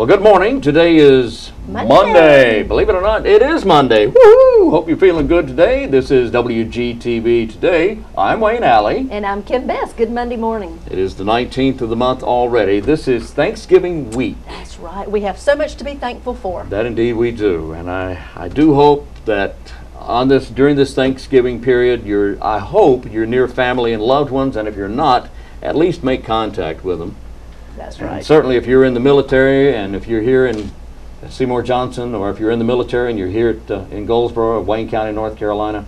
Well, good morning. Today is Monday. Believe it or not, it is Monday. Woohoo! Hope you're feeling good today. This is WGTV Today. I'm Wayne Alley. And I'm Kim Best. Good Monday morning. It is the 19th of the month already. This is Thanksgiving week. That's right. We have so much to be thankful for. That indeed we do. And I do hope that during this Thanksgiving period, I hope you're near family and loved ones, and if you're not, at least make contact with them. That's right. And certainly if you're in the military, and if you're here in Seymour Johnson, or if you're in the military and you're here in Goldsboro, Wayne County, North Carolina,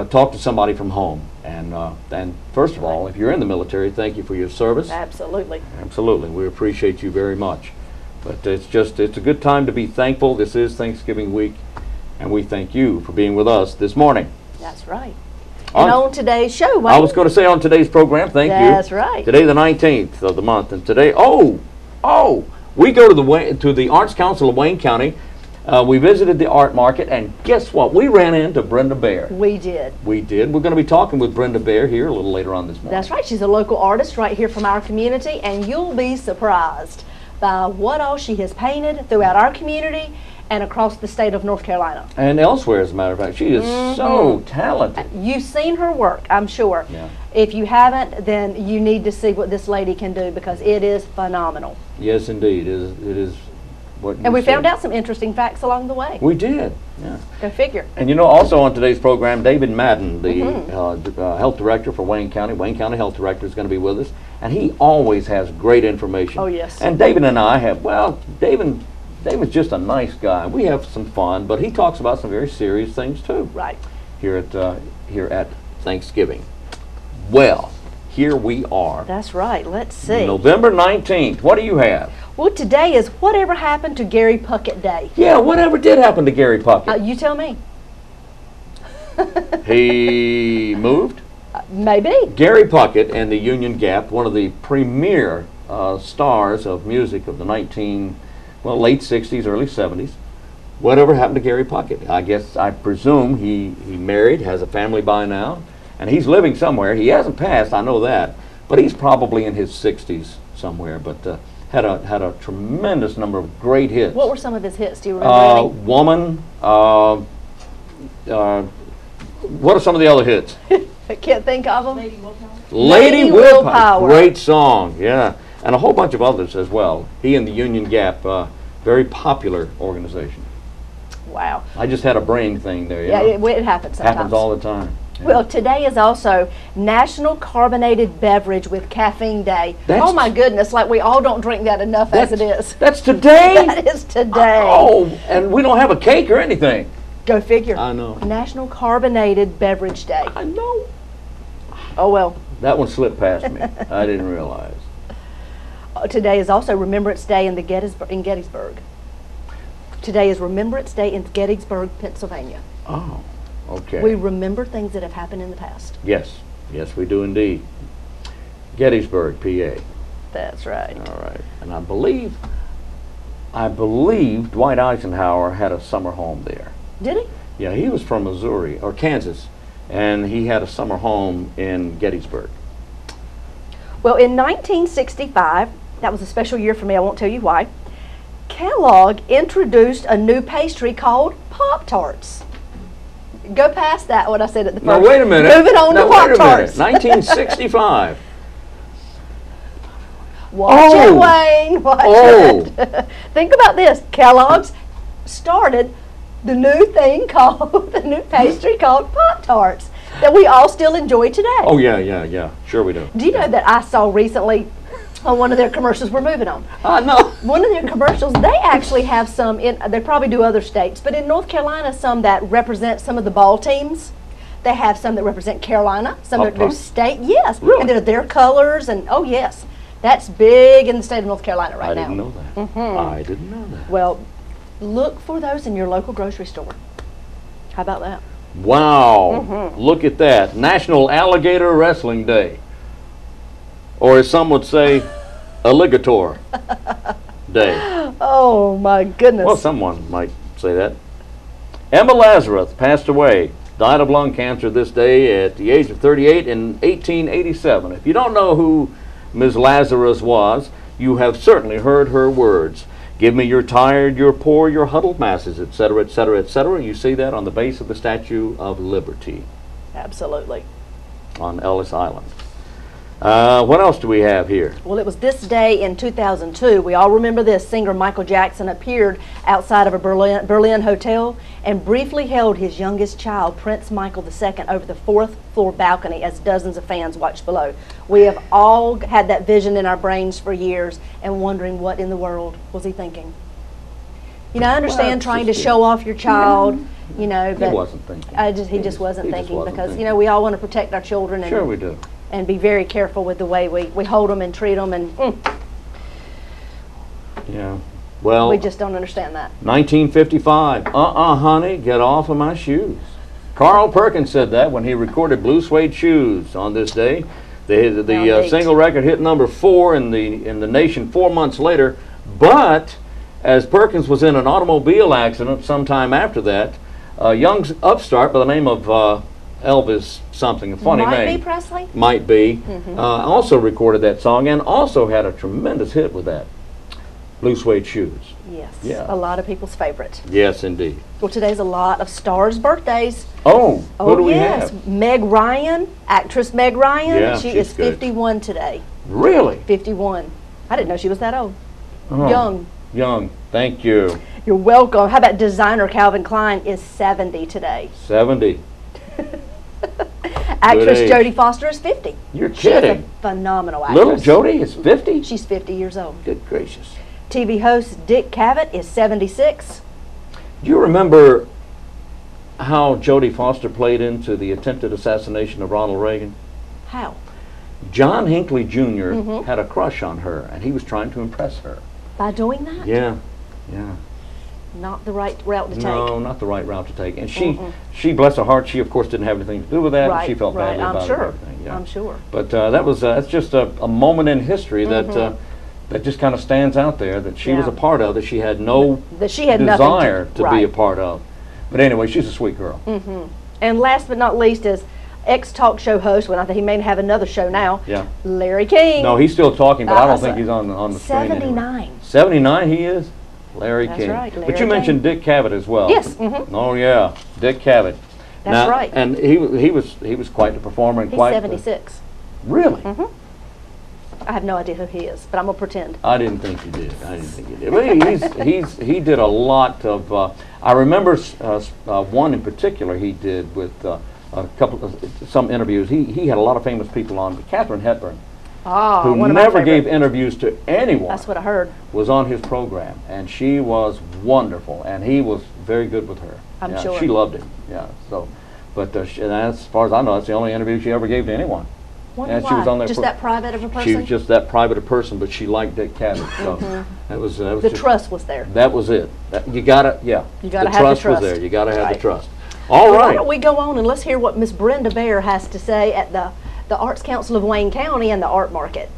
talk to somebody from home. And first of all, if you're in the military, thank you for your service. Absolutely. Absolutely. We appreciate you very much. But it's a good time to be thankful. This is Thanksgiving week, and we thank you for being with us this morning. That's right. And on today's show, Wayne, I was going to say on today's program, thank you. That's right. Today, the 19th of the month, and today, we go to the Arts Council of Wayne County. We visited the art market, and guess what? We ran into Brenda BEHR. We did. We did. We're going to be talking with Brenda BEHR here a little later on this morning. That's right. She's a local artist right here from our community, and you'll be surprised by what all she has painted throughout our community and across the state of North Carolina. And elsewhere, as a matter of fact. She is so talented. You've seen her work, I'm sure. Yeah. If you haven't, then you need to see what this lady can do, because it is phenomenal. Yes, indeed. It is what you And we said. found out some interesting facts along the way. We did, yeah. Go figure. And also on today's program, MADDEN, the health director for Wayne County Health Director, is going to be with us. And he always has great information. Oh, yes. And David and I have, David's just a nice guy. We have some fun, but he talks about some very serious things too. Right. Here at Thanksgiving. Well, here we are. That's right. Let's see. November 19th. What do you have? Well, today is Whatever Happened to Gary Puckett Day. Yeah, whatever did happen to Gary Puckett? You tell me. He moved? Maybe. Gary Puckett and the Union Gap, one of the premier stars of music of the late 60s, early 70s. Whatever happened to Gary Puckett? I presume he married, has a family by now, and he's living somewhere. He hasn't passed, I know that, but he's probably in his 60s somewhere, but had a tremendous number of great hits. What were some of his hits? Do you remember any? Woman, what are some of the other hits? I can't think of them. Lady Willpower. Great song, yeah. And a whole bunch of others as well. He and the Union Gap, very popular organization. Wow. I just had a brain thing there. Yeah, it happens sometimes. Happens all the time. Yeah. Well, today is also National Carbonated Beverage with Caffeine Day. Oh my goodness, like we all don't drink that enough as it is. That's today? That is today. Oh, and we don't have a cake or anything. Go figure. I know. National Carbonated Beverage Day. I know. Oh well. That one slipped past me. I didn't realize. Today is also Remembrance Day in Gettysburg. Today is Remembrance Day in Gettysburg, Pennsylvania. Oh, okay. We remember things that have happened in the past. Yes, yes, we do indeed. Gettysburg, PA. That's right. All right, and I believe Dwight Eisenhower had a summer home there. Did he? Yeah, he was from Missouri or Kansas, and he had a summer home in Gettysburg. Well, in 1965, that was a special year for me. I won't tell you why. Kellogg introduced a new pastry called Pop-Tarts. Go past that, what I said at the first. Now, wait a minute. Moving on to Pop-Tarts. 1965. Watch it, Wayne. Watch it. Think about this. Kellogg's started the new pastry called Pop-Tarts that we all still enjoy today. Oh, yeah. Sure we do. Do you know that I saw recently on one of their commercials? We're moving on. No. One of their commercials, they actually have some, they probably do other states, but in North Carolina, some that represent some of the ball teams. They have some that represent Carolina, some that do state, yes. Really? And they're their colors, and oh yes. That's big in the state of North Carolina right now. I didn't know that. I didn't know that. Well, look for those in your local grocery store. How about that? Wow. Look at that. National Alligator Wrestling Day. Or as some would say, Alligator Day. Oh my goodness. Well, someone might say that. Emma Lazarus passed away, died of lung cancer this day at the age of 38 in 1887. If you don't know who Ms. Lazarus was, you have certainly heard her words. Give me your tired, your poor, your huddled masses, etc., etc., etc. You see that on the base of the Statue of Liberty Absolutely. on Ellis Island. What else do we have here? Well, it was this day in 2002. We all remember this. Singer Michael Jackson appeared outside of a Berlin hotel and briefly held his youngest child, Prince Michael II, over the 4th floor balcony as dozens of fans watched below. We have all had that vision in our brains for years and wondering what in the world was he thinking. You know, I understand trying to show off your child, you know, but He wasn't thinking. he just wasn't thinking because, thinking. you know, we all want to protect our children and Sure we do. and be very careful with the way we hold them and treat them, and Yeah. Well, we just don't understand that. 1955. Honey, get off of my shoes. Carl Perkins said that when he recorded Blue Suede Shoes on this day. The single record hit number 4 in the nation 4 months later, but as Perkins was in an automobile accident sometime after that, a young upstart by the name of Elvis something, a funny name. Might be Presley? Might be. Also recorded that song and also had a tremendous hit with that. Blue Suede Shoes. Yes. Yeah. A lot of people's favorite. Yes, indeed. Well, today's a lot of stars' birthdays. Oh, who do we have? Meg Ryan, actress Meg Ryan. Yeah, she she's is good. 51 today. Really? 51. I didn't know she was that old. Oh, Young. Young. Thank you. You're welcome. How about designer Calvin Klein is 70 today. 70. Actress age. Jodie Foster is 50. You're She is kidding. a phenomenal actress. Little Jodie is 50? She's 50 years old. Good gracious. TV host Dick Cavett is 76. Do you remember how Jodie Foster played into the attempted assassination of Ronald Reagan? How? John Hinckley Jr. had a crush on her, and he was trying to impress her. By doing that? Yeah, yeah. Not the right route to take. No, not the right route to take. And she, bless her heart, she of course didn't have anything to do with that. Right, She felt badly I'm about sure. it. And everything. Yeah. I'm sure. But that's just a moment in history that that just kind of stands out there that she was a part of, that she had no That she had desire nothing to be a part of. But anyway, she's a sweet girl. And last but not least is ex-talk show host, well, I think he may have another show now, Yeah. Larry King. No, he's still talking, but I don't think he's on the screen anymore. 79. 79 he is? Larry That's King. right, But Larry you mentioned Dick Cavett as well. Yes. Oh yeah, Dick Cavett. That's right. And he was quite the performer and He's quite 76. Really? I have no idea who he is, but I'm going to pretend. I didn't think you did. I didn't think you did. But he did a lot of. I remember one in particular he did with a couple of some interviews. He had a lot of famous people on. But Katharine Hepburn, Oh, who one of my never favorite. gave interviews to anyone, That's what I heard. was on his program, and she was wonderful, and he was very good with her. I'm Yeah, sure. she loved him. Yeah. So, but as far as I know, that's the only interview she ever gave to anyone. Wonder And why. she was on there Just for- that private of a person? She was just that private a person, but she liked Dick Cavett. So that was the just, trust was there. That was it. You gotta, yeah. You gotta the have the trust trust. was there. You gotta have Right. the trust. All Why right. don't we go on and let's hear what Miss Brenda Bear has to say at the Arts Council of Wayne County and the Art Market.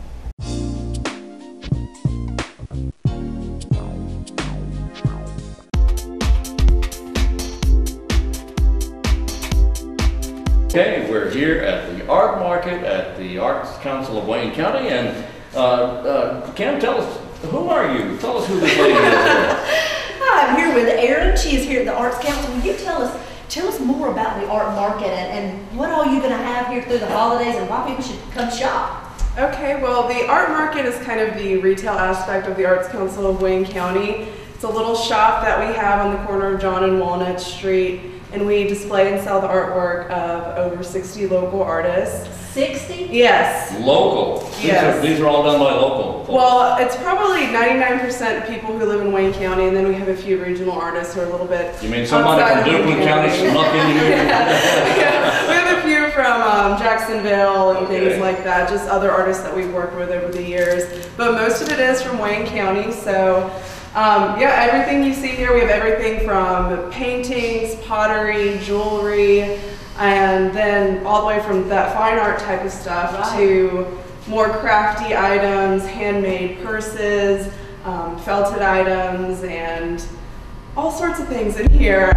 Okay, we're here at the Art Market at the Arts Council of Wayne County, and Cam, tell us, who are you? Tell us who this lady is here. Hi, I'm here with Erin. She is here at the Arts Council. Will you tell us more about the art market and what all you're going to have here through the holidays and why people should come shop? Okay, well, the art market is kind of the retail aspect of the Arts Council of Wayne County. It's a little shop that we have on the corner of John and Walnut Street, and we display and sell the artwork of over 60 local artists. 60? Yes. Local. Yes. These are all done by local folks. Well, it's probably 99% people who live in Wayne County, and then we have a few regional artists who are a little bit. You mean somebody outside from of Wayne Duplin County snuck in here? Yeah, we have a few from Jacksonville and Okay. things like that, just other artists that we've worked with over the years. But most of it is from Wayne County, so yeah, everything you see here, we have everything from paintings, pottery, jewelry, and then all the way from that fine art type of stuff to more crafty items, handmade purses, felted items, and all sorts of things in here.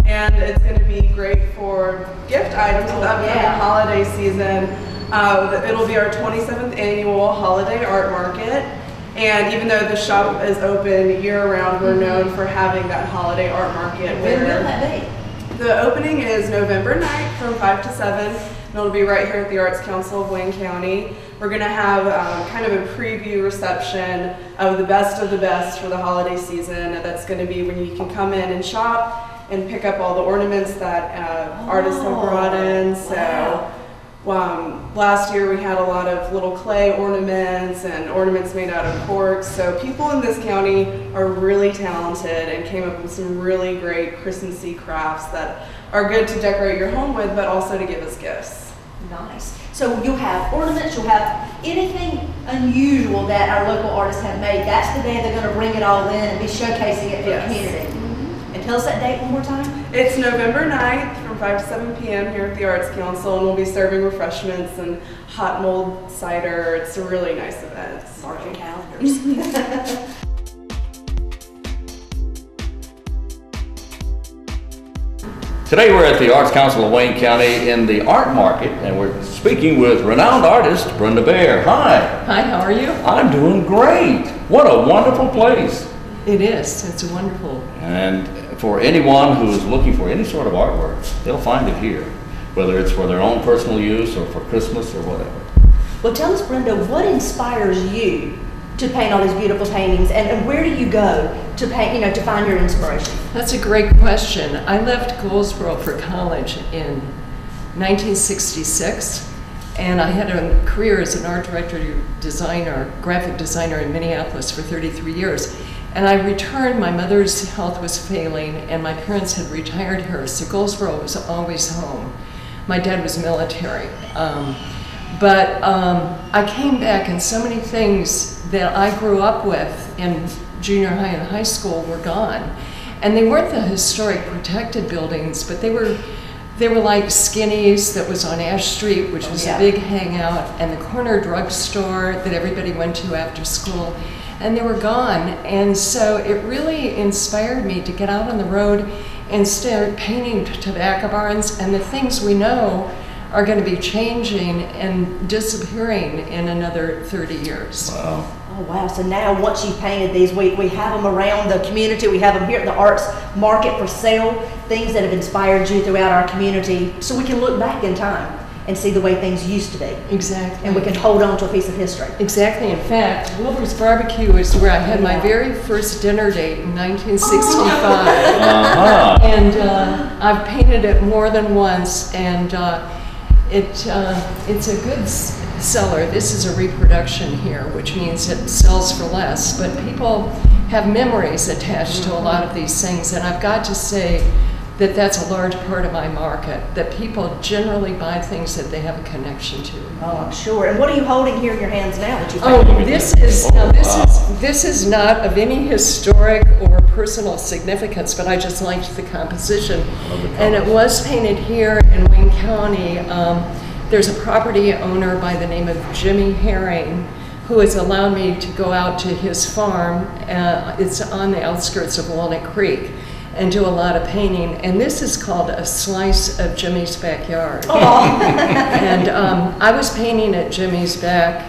And it's going to be great for gift items with the upcoming holiday season. It'll be our 27th annual holiday art market. And even though the shop is open year-round, we're known for having that holiday art market. When will that be? The opening is November 9th from 5 to 7, and it'll be right here at the Arts Council of Wayne County. We're going to have kind of a preview reception of the best for the holiday season. That's going to be when you can come in and shop and pick up all the ornaments that artists have brought in. So last year we had a lot of little clay ornaments and ornaments made out of corks. So people in this county are really talented and came up with some really great Christmassy crafts that are good to decorate your home with, but also to give as gifts. Nice. So you'll have ornaments, you'll have anything unusual that our local artists have made. That's the day they're going to bring it all in and be showcasing it for the community. And tell us that date one more time. It's November 9th from 5 to 7 p.m. here at the Arts Council, and we'll be serving refreshments and hot mulled cider. It's a really nice event. Mark your calendars. Today we're at the Arts Council of Wayne County in the art market, and we're speaking with renowned artist Brenda BEHR. Hi. Hi, how are you? I'm doing great. What a wonderful place. It is. It's wonderful. And for anyone who is looking for any sort of artwork, they'll find it here, whether it's for their own personal use or for Christmas or whatever. Well, tell us, Brenda, what inspires you to paint all these beautiful paintings, and where do you go to paint, to find your inspiration? That's a great question. I left Goldsboro for college in 1966, and I had a career as an art director, designer, graphic designer in Minneapolis for 33 years. And I returned, my mother's health was failing, and my parents had retired here, so Goldsboro was always home. My dad was military. But I came back, and so many things that I grew up with in junior high and high school were gone. And they weren't the historic protected buildings, but they were like Skinny's that was on Ash Street, which was a big hangout, and the corner drugstore that everybody went to after school. And they were gone. And so it really inspired me to get out on the road and start painting tobacco barns and the things we know are going to be changing and disappearing in another 30 years. Wow. Oh, wow. So now once you've painted these, we have them around the community. We have them here at the Arts Market for sale, things that have inspired you throughout our community, so we can look back in time and see the way things used to be. Exactly. And we can hold on to a piece of history. Exactly. In fact, Wilbur's Barbecue is where I had my very first dinner date in 1965. And I've painted it more than once, and it's a good seller. This is a reproduction here, which means it sells for less, but people have memories attached to a lot of these things, and I've got to say that that's a large part of my market, that people generally buy things that they have a connection to. Oh, I'm sure. And what are you holding here in your hands now that you this is not of any historic or personal significance, but I just liked the composition. And it was painted here in Wayne County. There's a property owner by the name of Jimmy Herring who has allowed me to go out to his farm. It's on the outskirts of Walnut Creek, and do a lot of painting. And this is called A Slice of Jimmy's Backyard. And I was painting at Jimmy's back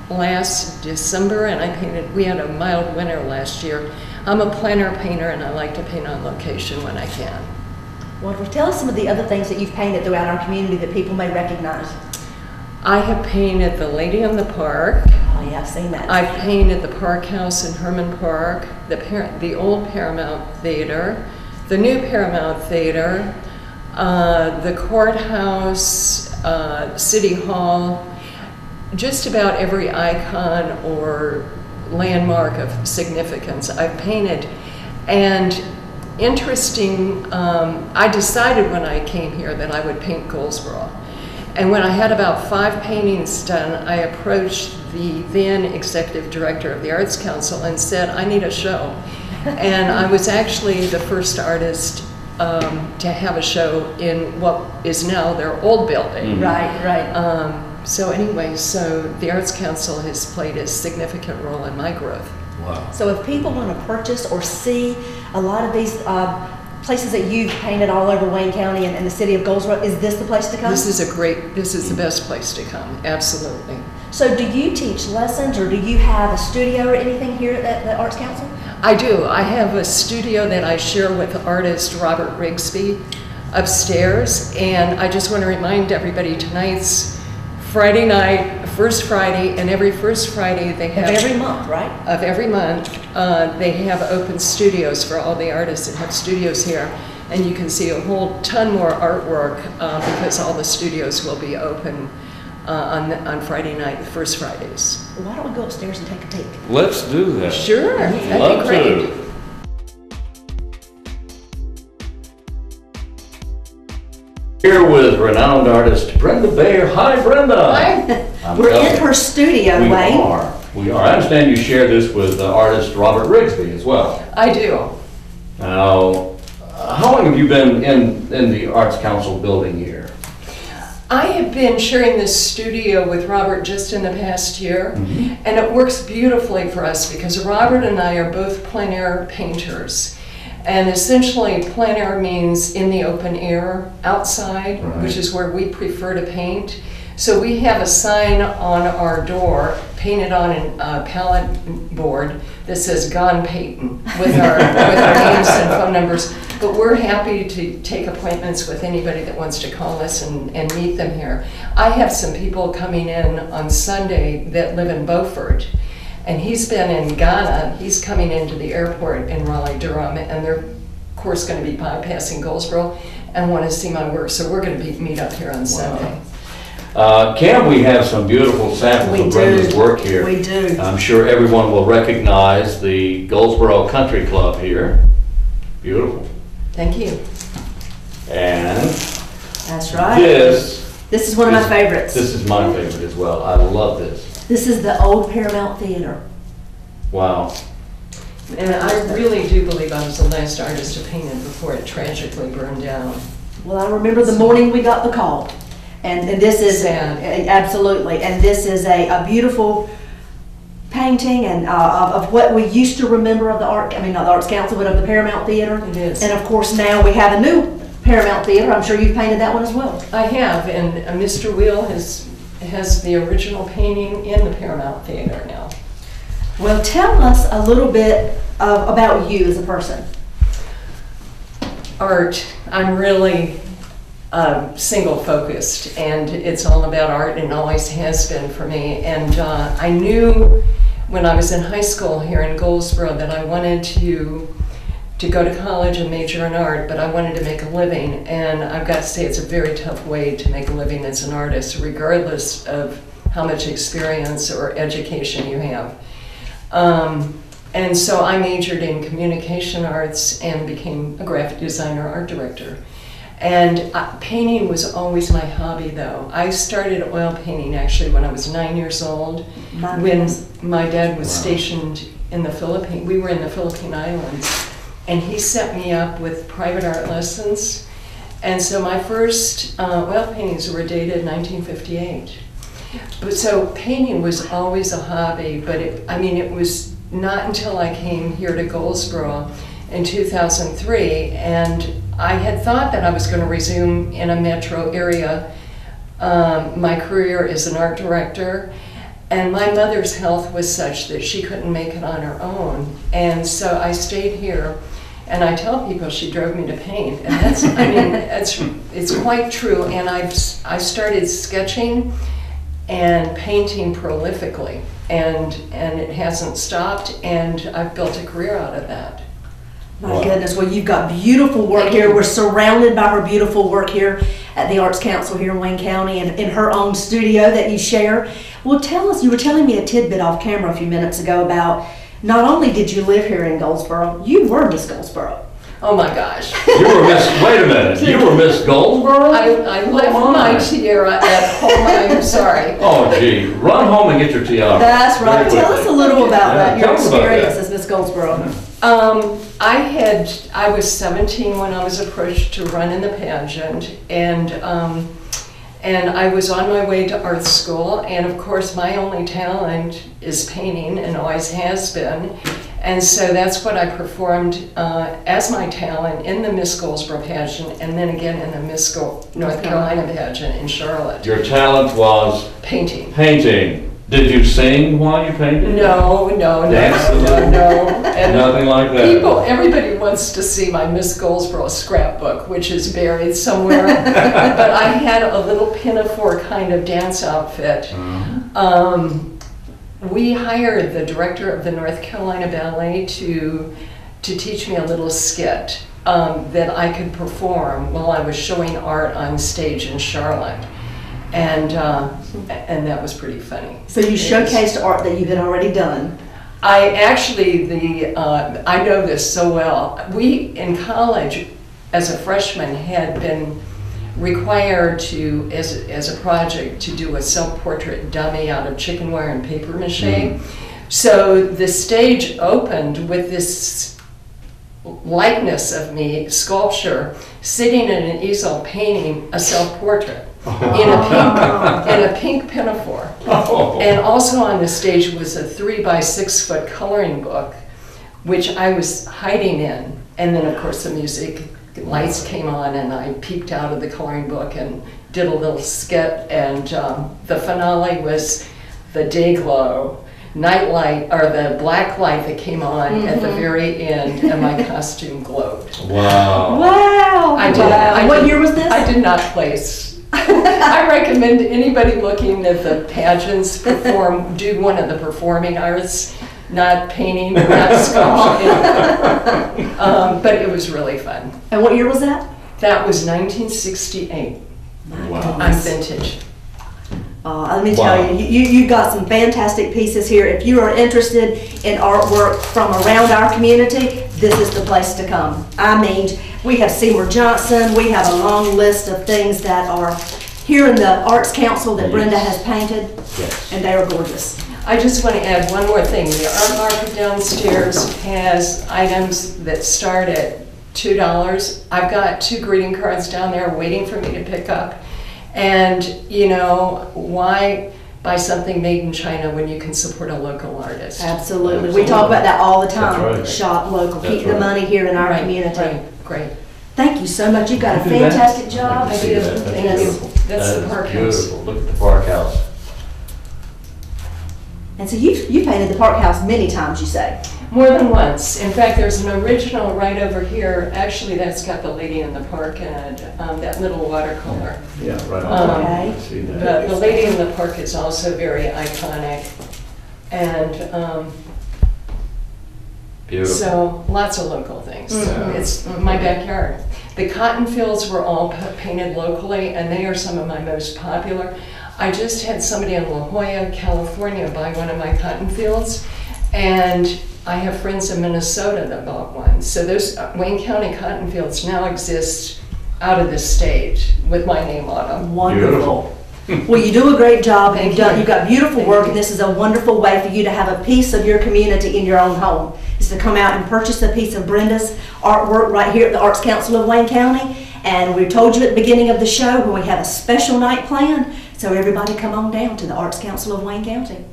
last December, and we had a mild winter last year. I'm a planner painter, and I like to paint on location when I can. Well, tell us some of the other things that you've painted throughout our community that people may recognize. I have painted the Lady in the Park. Oh yeah, I've seen that. I've painted the Park House in Herman Park, the old Paramount Theater, the new Paramount Theater, the courthouse, City Hall, just about every icon or landmark of significance I've painted. And interesting, I decided when I came here that I would paint Goldsboro. And when I had about 5 paintings done, I approached the then executive director of the Arts Council and said, I need a show. And I was actually the first artist to have a show in what is now their old building. Mm-hmm. Right. So anyway, the Arts Council has played a significant role in my growth. Wow. So if people want to purchase or see a lot of these places that you've painted all over Wayne County and the city of Goldsboro, is this the place to come? This is the best place to come, absolutely. So do you teach lessons, or do you have a studio or anything here at the Arts Council? I do. I have a studio that I share with artist Robert Rigsby upstairs, and I just want to remind everybody, tonight's Friday night, first Friday, and every first Friday they have... Of every month, right? Of every month, they have open studios for all the artists that have studios here, and you can see a whole ton more artwork because all the studios will be open on Friday night, first Fridays. Why don't we go upstairs and take a peek? Let's do that. Sure, that'd Love be great. to. Here with renowned artist Brenda BEHR. Hi, Brenda. Hi. I'm We're telling in you, her studio, we Wayne. are. We are. I understand you share this with artist Robert Rigsby as well. I do. Now, how long have you been in the Arts Council building here? I have been sharing this studio with Robert just in the past year, and it works beautifully for us because Robert and I are both plein air painters. And essentially, plein air means in the open air, outside, which is where we prefer to paint. So we have a sign on our door, painted on a pallet board, that says "Gone Paintin'" with our names and phone numbers. But we're happy to take appointments with anybody that wants to call us and meet them here. I have some people coming in on Sunday that live in Beaufort, and he's been in Ghana. He's coming into the airport in Raleigh-Durham, and they're, of course, going to be bypassing Goldsboro and want to see my work. So we're going to meet up here on Sunday. Cam, we have some beautiful samples of Brenda's work here. We do. I'm sure everyone will recognize the Goldsboro Country Club here. Beautiful. Thank you. And That's right. this is one of my favorites. This is my favorite as well. I love this. This is the old Paramount Theater. Wow. And I really do believe I was the last artist to paint it before it tragically burned down. Well, I remember the morning we got the call. And this is, Sad. absolutely, and this is a beautiful painting and of what we used to remember of the Arts Council, but of the Paramount Theater. It is. And of course now we have a new Paramount Theater. I'm sure you've painted that one as well. I have, and Mr. Wheel has the original painting in the Paramount Theater now. Well, tell us a little bit about you as a person. Art, I'm really single focused, and it's all about art and always has been for me. And I knew when I was in high school here in Goldsboro that I wanted to go to college and major in art, but I wanted to make a living. And I've got to say it's a very tough way to make a living as an artist, regardless of how much experience or education you have. And so I majored in communication arts and became a graphic designer, art director. And painting was always my hobby, though. I started oil painting actually when I was 9 years old, when my dad was stationed in the Philippines. We were in the Philippine Islands, and he set me up with private art lessons. And so my first oil paintings were dated 1958. But so painting was always a hobby, but it was not until I came here to Goldsboro in 2003, and I had thought that I was going to resume in a metro area my career as an art director, and my mother's health was such that she couldn't make it on her own, and so I stayed here. And I tell people she drove me to paint, and that's, it's quite true. And I started sketching and painting prolifically, and it hasn't stopped, and I've built a career out of that. My goodness, well, you've got beautiful work here. We're surrounded by her beautiful work here at the Arts Council here in Wayne County and in her own studio that you share. Well, tell us, you were telling me a tidbit off camera a few minutes ago about not only did you live here in Goldsboro, you were Miss Goldsboro. Oh my gosh. You were Miss, wait a minute, you were Miss Goldsboro? I left my tiara at home, I'm sorry. Oh gee, run home and get your tiara. That's right. Very Tell us a little about that, your tell us about experience that. as Miss Goldsboro. I was 17 when I was approached to run in the pageant, and I was on my way to art school, and of course my only talent is painting and always has been, and so that's what I performed as my talent in the Miss Goldsboro pageant, and then again in the Miss North Carolina pageant in Charlotte. Your talent was? Painting. Painting. Did you sing while you painted? No. And Nothing like that. Everybody wants to see my Miss Goldsboro scrapbook, which is buried somewhere. But I had a little pinafore kind of dance outfit. We hired the director of the North Carolina Ballet to teach me a little skit that I could perform while I was showing art on stage in Charlotte. And that was pretty funny. So you showcased art that you had already done. I actually, I know this so well. We, in college, as a freshman, had been required to, as a project, to do a self-portrait dummy out of chicken wire and paper mache. So the stage opened with this likeness of me, sculpture, sitting in an easel painting a self-portrait in a pink pinafore. And also on the stage was a 3x6 foot coloring book, which I was hiding in. And then of course the music lights came on and I peeked out of the coloring book and did a little skit. And the finale was the day glow. Night light, or the black light that came on at the very end, and my costume glowed. Wow. Wow. What year was this? I did not place. I recommend anybody looking at the pageants do one of the performing arts, not painting, not sculpting. But it was really fun. And what year was that? That was 1968. Wow. I'm vintage. Let me tell you, you got some fantastic pieces here. If you are interested in artwork from around our community, this is the place to come. I mean, we have Seymour Johnson, we have a long list of things that are here in the Arts Council that Brenda has painted, and they are gorgeous. I just want to add one more thing. The art market downstairs has items that start at $2. I've got 2 greeting cards down there waiting for me to pick up. And, you know, why buy something made in China when you can support a local artist? Absolutely. We talk about that all the time. That's right. Shop local. That's Keep the right. money here in our community. Right, great. Thank you so much. You've got a Look at that. fantastic job. I can see that. That's Thank you. beautiful. That's the That is park house. beautiful. Look at the park house. And so you painted the park house many times, you say? More than once. In fact, there's an original right over here. Actually, that's got the lady in the park and that little watercolor. Yeah, right on. Okay. I see that. The lady in the park is also very iconic. And Beautiful. so lots of local things. It's my backyard. The cotton fields were all painted locally, and they are some of my most popular. I just had somebody in La Jolla, California buy one of my cotton fields, and I have friends in Minnesota that bought one. So those Wayne County cotton fields now exist out of the state with my name on them. Wonderful. Well, you do a great job. Thank You've you. got beautiful Thank work, you. and this is a wonderful way for you to have a piece of your community in your own home. Is to come out and purchase a piece of Brenda's artwork right here at the Arts Council of Wayne County. And we told you at the beginning of the show when we have a special night planned. So everybody come on down to the Arts Council of Wayne County.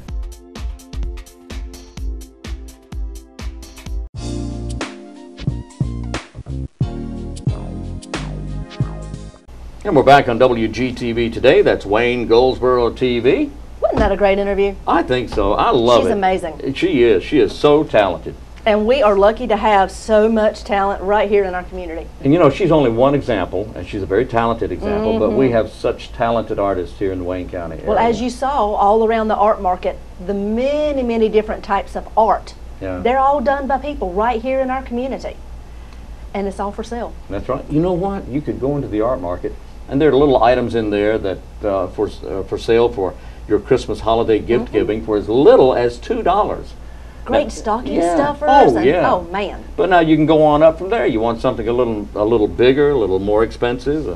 And we're back on WGTV today. That's Wayne Goldsboro TV. Wasn't that a great interview? I think so. I love it. She's amazing. She is. She is so talented. And we are lucky to have so much talent right here in our community. And you know, she's only one example, and she's a very talented example, but we have such talented artists here in the Wayne County area. Well, as you saw all around the art market, the many, many different types of art, Yeah. they're all done by people right here in our community. And it's all for sale. That's right. You know what? You could go into the art market, and there are little items in there that for sale for your Christmas holiday gift giving for as little as $2. Great Now- stocking yeah. stuffers. Oh, and, yeah. Oh, man. But now you can go on up from there. You want something a little bigger, a little more expensive.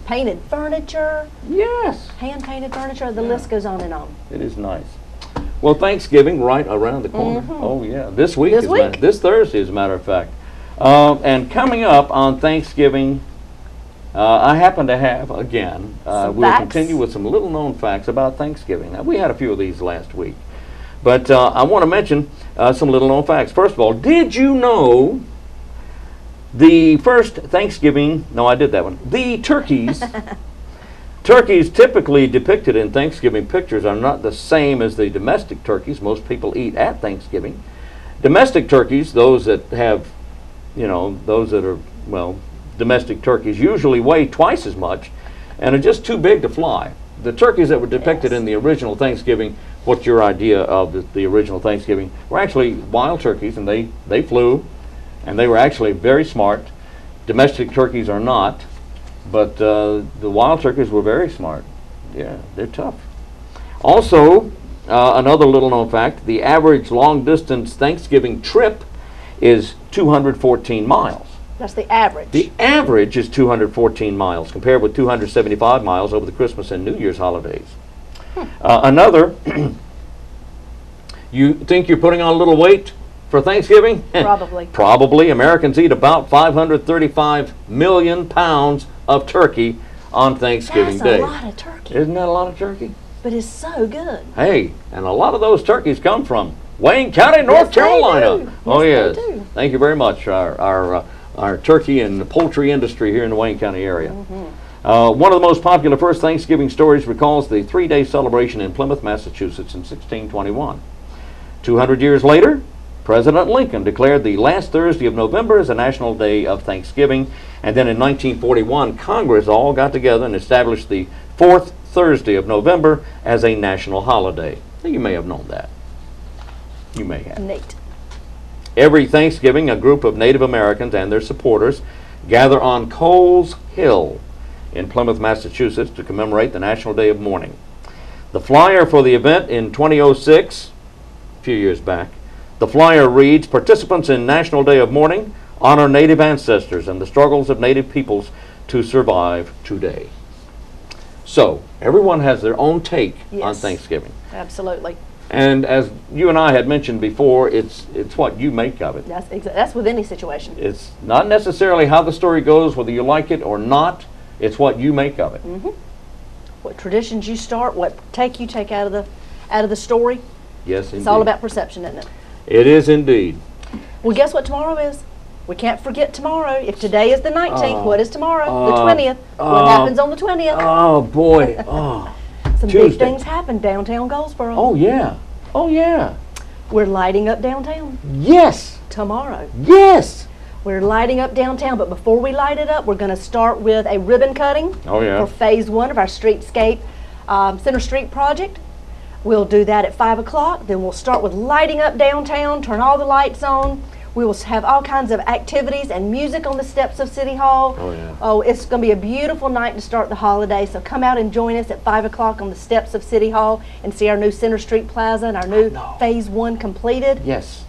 Painted furniture, Yes, hand-painted furniture, the list goes on and on. it is nice. Well, Thanksgiving right around the corner. Oh yeah, this week. This week? This Thursday, as a matter of fact. And coming up on Thanksgiving, I happen to have again. Some We'll facts? continue with some little-known facts about Thanksgiving. Now we had a few of these last week, but I want to mention some little-known facts. First of all, did you know the first Thanksgiving? No, I did that one. The turkeys Turkeys typically depicted in Thanksgiving pictures are not the same as the domestic turkeys most people eat at Thanksgiving. Domestic turkeys, those that have, those that are, well, domestic turkeys usually weigh twice as much and are just too big to fly. The turkeys that were depicted in the original Thanksgiving, what's your idea of the original Thanksgiving, were actually wild turkeys, and they flew, and they were actually very smart. Domestic turkeys are not, but the wild turkeys were very smart. Yeah, they're tough. Also, another little known fact, the average long distance Thanksgiving trip is 214 miles. That's the average. The average is 214 miles, compared with 275 miles over the Christmas and New Year's holidays. Another, you think you're putting on a little weight for Thanksgiving? Probably. Probably. Americans eat about 535 million pounds of turkey on Thanksgiving Day. That's a lot of turkey. Isn't that a lot of turkey? But it's so good. Hey, and a lot of those turkeys come from Wayne County, North Carolina. They do. Oh yes, yes. they do. Thank you very much, our turkey and poultry industry here in the Wayne County area. One of the most popular first Thanksgiving stories recalls the 3-day celebration in Plymouth, Massachusetts in 1621. 200 years later, President Lincoln declared the last Thursday of November as a national day of Thanksgiving, and then in 1941, Congress all got together and established the 4th Thursday of November as a national holiday. You may have known that. You may have. Neat. Every Thanksgiving, a group of Native Americans and their supporters gather on Coles Hill in Plymouth, Massachusetts to commemorate the National Day of Mourning. The flyer for the event in 2006, a few years back, the flyer reads, "Participants in National Day of Mourning honor Native ancestors and the struggles of Native peoples to survive today." So, everyone has their own take on Yes. Thanksgiving. Absolutely. And as you and I had mentioned before, it's what you make of it. That's with any situation. It's not necessarily how the story goes, whether you like it or not. It's what you make of it. What traditions you start, what you take out of the story. Yes, indeed. It's all about perception, isn't it? It is indeed. Well, guess what tomorrow is? We can't forget tomorrow. If today is the 19th, what is tomorrow? The 20th. What happens on the 20th? Oh boy. Oh. Some Tuesday. big things happen downtown Goldsboro. Oh yeah. Oh yeah. We're lighting up downtown Yes. tomorrow. Yes. We're lighting up downtown, but before we light it up, we're going to start with a ribbon cutting Oh yeah. for phase 1 of our streetscape Center Street project. We'll do that at 5 o'clock. Then we'll start with lighting up downtown, turn all the lights on. We will have all kinds of activities and music on the steps of City Hall. Oh, yeah. Oh, it's going to be a beautiful night to start the holiday. So come out and join us at 5 o'clock on the steps of City Hall and see our new Center Street Plaza and our new phase 1 completed. Yes.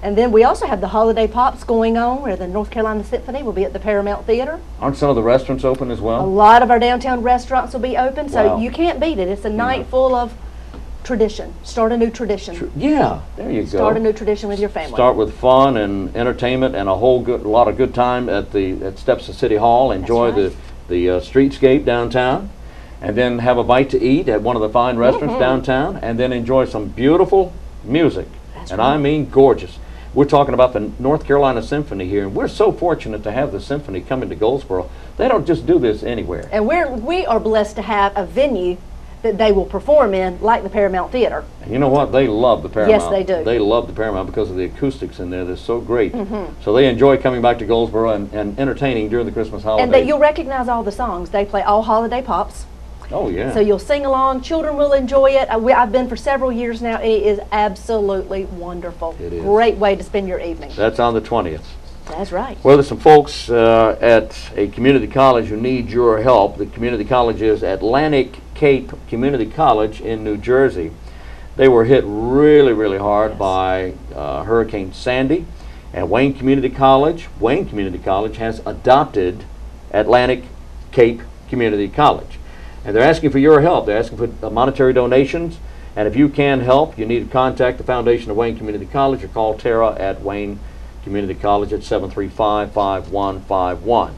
And then we also have the holiday pops going on, where the North Carolina Symphony will be at the Paramount Theater. Aren't some of the restaurants open as A well? lot of our downtown restaurants will be open, so Wow. you can't beat it. It's a night full of tradition. Start a new tradition. Yeah. There you go. Start a new tradition with your family. Start with fun and entertainment and a lot of good time at steps of City Hall. Enjoy right. the streetscape downtown, and then have a bite to eat at one of the fine restaurants downtown, and then enjoy some beautiful music. That's and right. I mean gorgeous. We're talking about the North Carolina Symphony here, and we're so fortunate to have the symphony coming to Goldsboro. They don't just do this anywhere. And we are blessed to have a venue that they will perform in, like the Paramount Theater. And you know what? They love the Paramount. Yes, they do. They love the Paramount because of the acoustics in there. They're so great. So they enjoy coming back to Goldsboro and entertaining during the Christmas holidays. And you'll recognize all the songs. They play all holiday pops. Oh, yeah. So you'll sing along. Children will enjoy it. I've been for several years now. It is absolutely wonderful. It is. Great way to spend your evening. That's on the 20th. That's right. Well, there's some folks at a community college who need your help. The community college is Atlantic Cape Community College in New Jersey. They were hit really, really hard by Hurricane Sandy. And Wayne Community College has adopted Atlantic Cape Community College. And they're asking for your help. They're asking for monetary donations. And if you can help, you need to contact the Foundation of Wayne Community College or call Tara at Wayne Community College at 735-5151.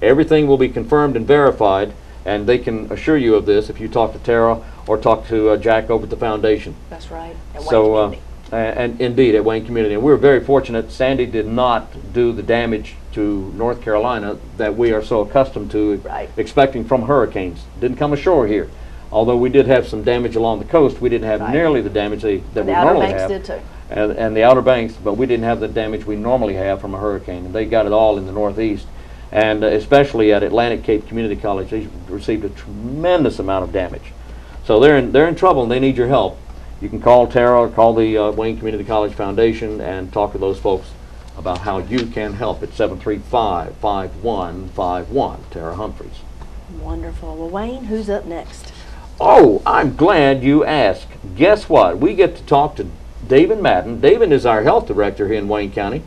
Everything will be confirmed and verified, and they can assure you of this if you talk to Tara or talk to Jack over at the Foundation. That's right. At Wayne So Community. And indeed, at Wayne Community. And we were very fortunate. Sandy did not do the damage to North Carolina that we are so accustomed to expecting from hurricanes. Didn't come ashore here. Although we did have some damage along the coast, we didn't have nearly the damage that we normally have. The Outer Banks did too. And the Outer Banks, but we didn't have the damage we normally have from a hurricane. And they got it all in the Northeast. And especially at Atlantic Cape Community College, they received a tremendous amount of damage. So they're in trouble and they need your help. You can call Tara or call the Wayne Community College Foundation and talk to those folks about how you can help at 735-5151. Tara Humphreys. Wonderful. Well, Wayne, who's up next? Oh, I'm glad you asked. Guess what? We get to talk to DAVIN Madden. DAVIN is our health director here in Wayne County,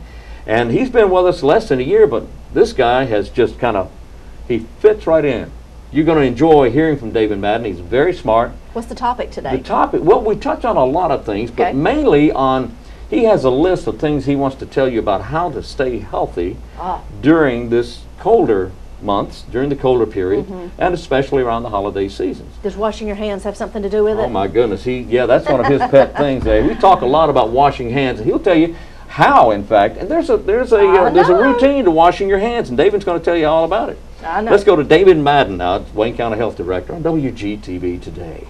and he's been with us less than a year, but this guy has just he fits right in. You're going to enjoy hearing from DAVIN Madden. He's very smart. What's the topic today? The topic, well, we touch on a lot of things, but mainly on, he has a list of things he wants to tell you about how to stay healthy during this colder months, during the colder period, and especially around the holiday seasons. Does washing your hands have something to do with it? Oh my goodness, that's one of his pet things. We talk a lot about washing hands, and he'll tell you how, in fact, and there's a routine to washing your hands, and David's going to tell you all about it. I know. Let's go to DAVIN Madden now, Wayne County Health Director on WGTV Today.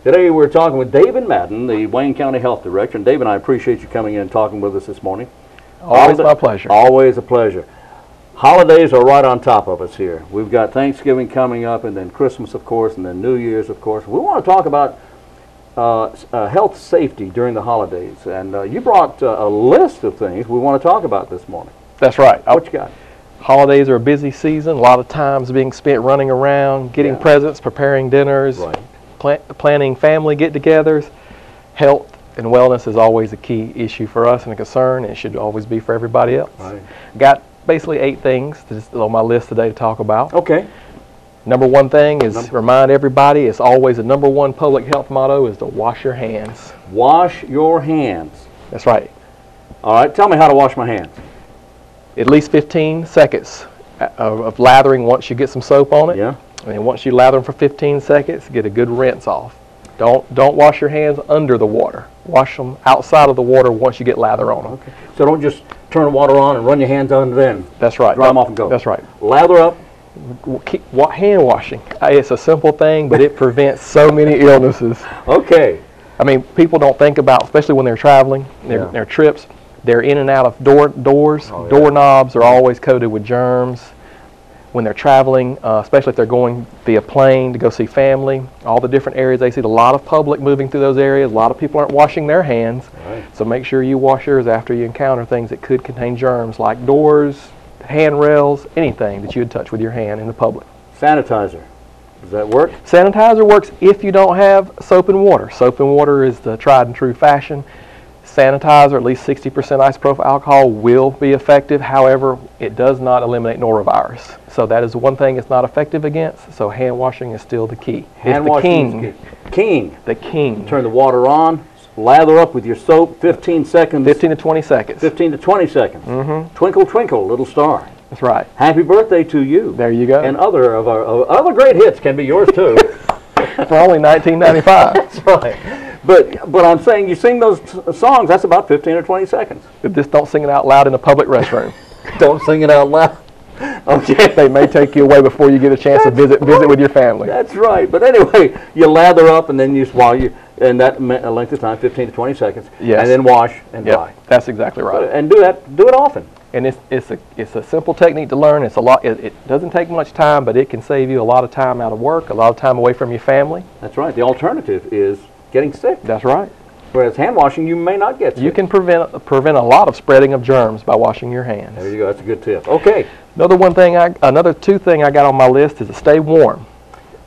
Today we're talking with DAVIN Madden, the Wayne County Health Director. And David, I appreciate you coming in and talking with us this morning. Always my pleasure. Always a pleasure. Holidays are right on top of us here. We've got Thanksgiving coming up, and then Christmas, of course, and then New Year's, of course. We want to talk about health safety during the holidays. And you brought a list of things we want to talk about this morning. That's right. What you got? Holidays are a busy season. A lot of times being spent running around, getting presents, preparing dinners, planning family get-togethers. Health and wellness is always a key issue for us and a concern, and it should always be for everybody else. Got basically 8 things on my list today to talk about. Okay. Number one thing is remind everybody, it's always the number one public health motto is to wash your hands. Wash your hands. That's right. All right, tell me how to wash my hands. At least 15 seconds of lathering once you get some soap on it. Yeah. And then once you lather them for 15 seconds, get a good rinse off. Don't wash your hands under the water. Wash them outside of the water once you get lather on them. Okay. So don't just turn the water on and run your hands on and then That's right. dry them off and go. That's right. Lather up. Hand washing. It's a simple thing, but it prevents so many illnesses. Okay. I mean, people don't think about, especially when they're traveling, their trips, they're in and out of doors. Doorknobs are always coated with germs. When they're traveling, especially if they're going via plane to go see family, all the different areas they see, a lot of public moving through those areas. A lot of people aren't washing their hands. So make sure you wash yours after you encounter things that could contain germs like doors, handrails, anything that you would touch with your hand in the public. Sanitizer. Does that work? Sanitizer works if you don't have soap and water. Soap and water is the tried and true fashion. Sanitizer, at least 60% isopropyl alcohol, will be effective. However, it does not eliminate norovirus. So that is one thing it's not effective against. So hand washing is still the key. Hand washing is king. The king. Turn the water on, lather up with your soap, 15 seconds. 15 to 20 seconds. 15 to 20 seconds. Twinkle, twinkle, little star. That's right. Happy birthday to you. There you go. And other of our other great hits can be yours too. For only $19.95. That's right. But I'm saying you sing those songs, that's about 15 or 20 seconds. Just don't sing it out loud in a public restroom. Don't sing it out loud. Okay. They may take you away before you get a chance to visit with your family. That's right. But anyway, you lather up and then and that length of time, 15 to 20 seconds. Yes. And then wash and dry. That's exactly right. And do it often. And it's a simple technique to learn. It's a lot. It doesn't take much time, but it can save you a lot of time out of work, a lot of time away from your family. That's right. The alternative is getting sick. That's right. Whereas hand washing, you may not get sick. You can prevent a lot of spreading of germs by washing your hands. There you go. That's a good tip. Okay. Another 2 thing I got on my list is to stay warm,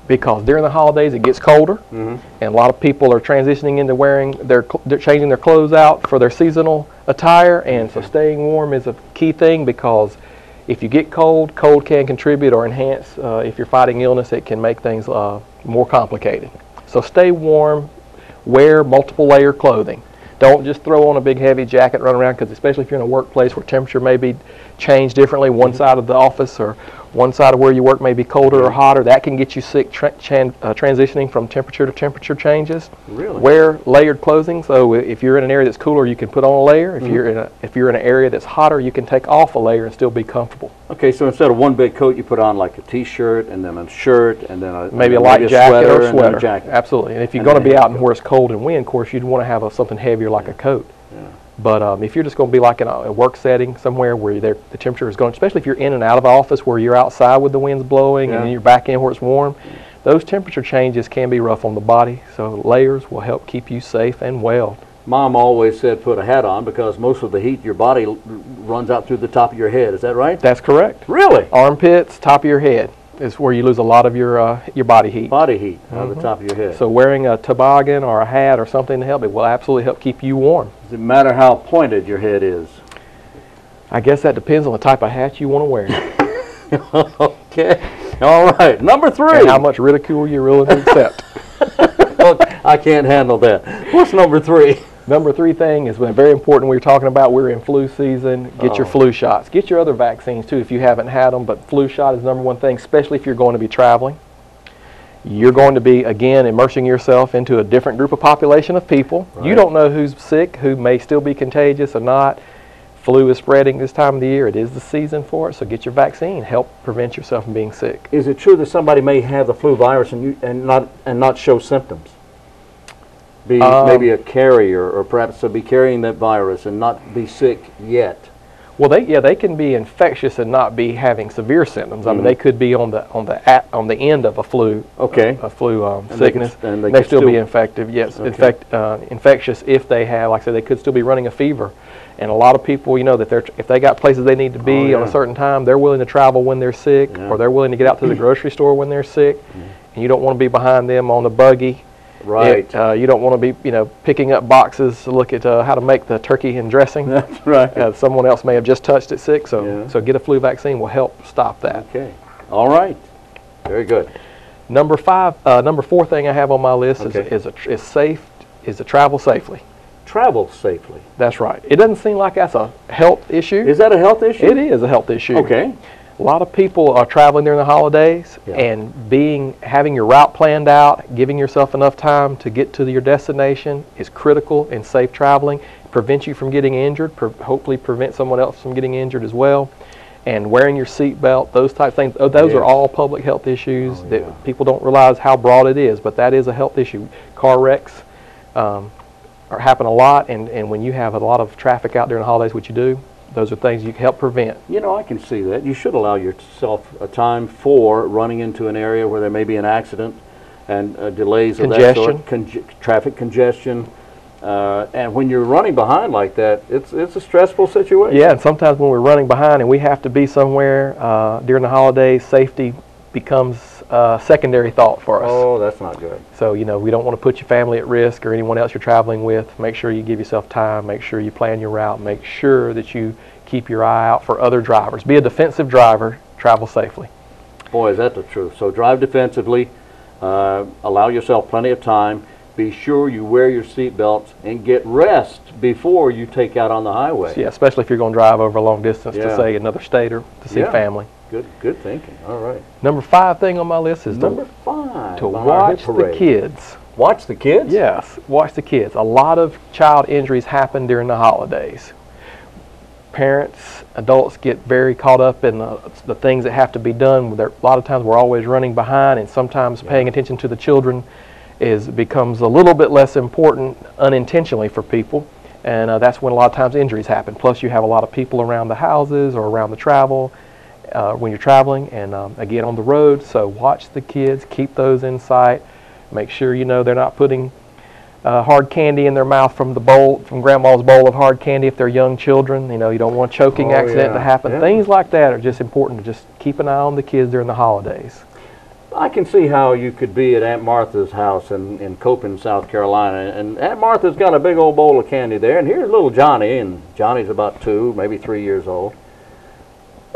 because during the holidays it gets colder, and a lot of people are transitioning into they're changing their clothes out for their seasonal attire, and so staying warm is a key thing, because if you get cold can contribute or enhance. If you're fighting illness, it can make things more complicated. So stay warm. Wear multiple layer clothing. Don't just throw on a big heavy jacket and run around, because especially if you're in a workplace where temperature may be changed differently, one side of the office or One side of where you work may be colder or hotter. That can get you sick transitioning from temperature to temperature changes. Really? Wear layered clothing. So if you're in an area that's cooler, you can put on a layer. If you're in an area that's hotter, you can take off a layer and still be comfortable. Okay, so instead of one big coat, you put on like a T-shirt and then a shirt and then maybe a light jacket or a and then sweater. a jacket. Absolutely. And if you're And going to then be a out in where it's cold and wind, of course, you'd want to have something heavier like a coat. Yeah. But if you're just going to be like in a work setting somewhere where the temperature is going, especially if you're in and out of office where you're outside with the winds blowing and then you're back in where it's warm, those temperature changes can be rough on the body. So layers will help keep you safe and well. Mom always said put a hat on because most of the heat your body runs out through the top of your head. Is that right? That's correct. Really? Armpits, top of your head is where you lose a lot of your body heat. Body heat out of the top of your head. So wearing a toboggan or a hat or something to help, it will absolutely help keep you warm. Does it matter how pointed your head is? I guess that depends on the type of hat you want to wear. Okay. All right. Number 3. And how much ridicule you're willing to accept. I can't handle that. What's number 3? Number 3 thing is very important. We're talking about we're in flu season. Get your flu shots. Get your other vaccines too if you haven't had them. But flu shot is number 1 thing, especially if you're going to be traveling. You're going to be, again, immersing yourself into a different group of population of people. Right. You don't know who's sick, who may still be contagious or not. Flu is spreading this time of the year. It is the season for it, so get your vaccine. Help prevent yourself from being sick. Is it true that somebody may have the flu virus and not show symptoms? Maybe a carrier, or perhaps be carrying that virus and not be sick yet. Well, they can be infectious and not be having severe symptoms. I mean, they could be on the end of a flu. Okay. A flu sickness. They still be infective. Yes, okay. Infectious if they have, like I said, they could still be running a fever. And a lot of people, you know, that if they got places they need to be on a certain time, they're willing to travel when they're sick, or they're willing to get out to the grocery store when they're sick, and you don't want to be behind them on the buggy. Right. You don't want to be, you know, picking up boxes to look at how to make the turkey and dressing. That's right. Someone else may have just touched it sick, so get a flu vaccine will help stop that. Okay. All right. Very good. Number 4 thing I have on my list is to travel safely. Travel safely. That's right. It doesn't seem like that's a health issue. Is that a health issue? It is a health issue. Okay. A lot of people are traveling during the holidays and having your route planned out, giving yourself enough time to get to your destination is critical in safe traveling. Prevents you from getting injured, hopefully prevent someone else from getting injured as well. And wearing your seat belt, those type of things, those are all public health issues that people don't realize how broad it is, but that is a health issue. Car wrecks happen a lot, and when you have a lot of traffic out during the holidays, which you do, those are things you can help prevent. You know, I can see that. You should allow yourself a time for running into an area where there may be an accident and delays of that sort. Traffic congestion. And when you're running behind like that, it's a stressful situation. Yeah, and sometimes when we're running behind and we have to be somewhere during the holidays, safety becomes a secondary thought for us. Oh, that's not good. So, you know, we don't want to put your family at risk or anyone else you're traveling with. Make sure you give yourself time. Make sure you plan your route. Make sure that you keep your eye out for other drivers. Be a defensive driver. Travel safely. Boy, is that the truth. So drive defensively. Allow yourself plenty of time. Be sure you wear your seat belts and get rest before you take out on the highway. Yeah, especially if you're going to drive over a long distance to, say, another state or to see family. Good thinking. All right. Number 5 thing on my list is Number 5 to watch the kids. Watch the kids? Yes, watch the kids. A lot of child injuries happen during the holidays. Parents, adults get very caught up in the things that have to be done. A lot of times we're always running behind, and sometimes paying attention to the children becomes a little bit less important unintentionally for people. And that's when a lot of times injuries happen. Plus you have a lot of people around the houses or around the travel when you're traveling, and again on the road. So watch the kids, keep those in sight. Make sure you know they're not putting hard candy in their mouth from grandma's bowl of hard candy if they're young children. You know, you don't want a choking accident to happen. Things like that are just important to just keep an eye on the kids during the holidays. I can see how you could be at Aunt Martha's house in Copen, South Carolina, and Aunt Martha's got a big old bowl of candy there, and here's little Johnny, and Johnny's about 2, maybe 3 years old.